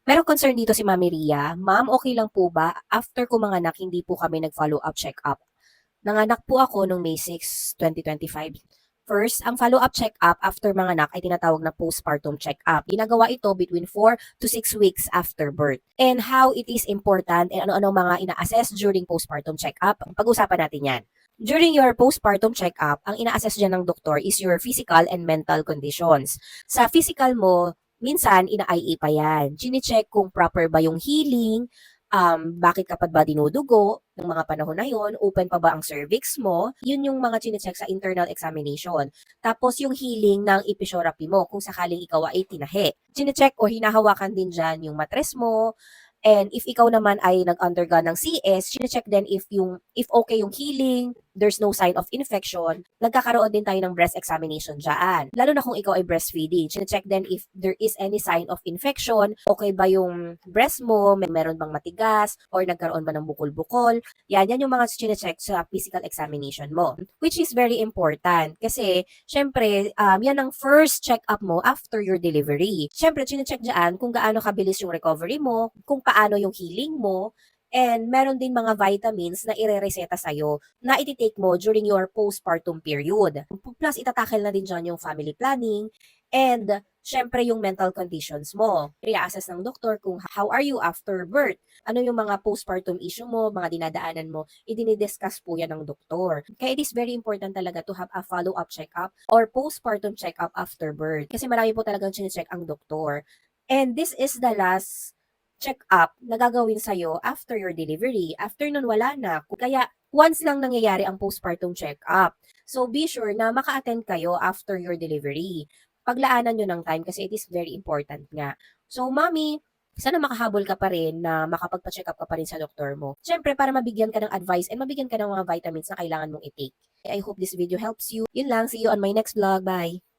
Merong concern dito si Mami Ria. Ma'am, okay lang po ba after ko manganak hindi po kami nag-follow-up check-up? Nanganak po ako noong May 6, 2025. First, ang follow-up check-up after manganak ay tinatawag na postpartum check-up. Ginagawa ito between 4 to 6 weeks after birth. And how it is important and ano-ano mga ina-assess during postpartum check-up, pag-usapan natin yan. During your postpartum check-up, ang ina-assess dyan ng doktor is your physical and mental conditions. Sa physical mo, minsan ina-IE pa yan. Chine-check kung proper ba yung healing, bakit ka pa ba dinudugo ng mga panahon na yon, open pa ba ang cervix mo, yun yung mga chine-check sa internal examination. Tapos yung healing ng episiotomy mo, kung sakaling ikaw ay tinahi. Chine-check o hinahawakan din dyan yung matres mo, and if ikaw naman ay nag-undergo ng CS, chine-check din if okay yung healing, there's no sign of infection, nagkakaroon din tayo ng breast examination dyan. Lalo na kung ikaw ay breastfeeding, chine-check din if there is any sign of infection, okay ba yung breast mo, meron bang matigas, or nagkaroon ba ng bukol-bukol. Yan yung mga chine-check sa physical examination mo. Which is very important kasi, syempre, yan ang first check-up mo after your delivery. Syempre, chine-check dyan kung gaano kabilis yung recovery mo, kung paano yung healing mo, and meron din mga vitamins na ire-reseta sa'yo na iti-take mo during your postpartum period. Plus, itatakel na din dyan yung family planning and syempre yung mental conditions mo. I-assess ng doktor kung how are you after birth. Ano yung mga postpartum issue mo, mga dinadaanan mo, idinidiscuss po yan ng doktor. Kaya it is very important talaga to have a follow-up check-up or postpartum check-up after birth. Kasi marami po talagang chine-check ang doktor. And this is the last check-up na gagawin sa'yo after your delivery. After nun, wala na. Kaya, once lang nangyayari ang postpartum check-up. So, be sure na maka-attend kayo after your delivery. Paglaanan nyo ng time kasi it is very important nga. So, mami, sana makahabol ka pa rin na makapagpa-check up ka pa rin sa doktor mo. Siyempre, para mabigyan ka ng advice and mabigyan ka ng mga vitamins na kailangan mong i-take. I hope this video helps you. Yun lang. See you on my next vlog. Bye!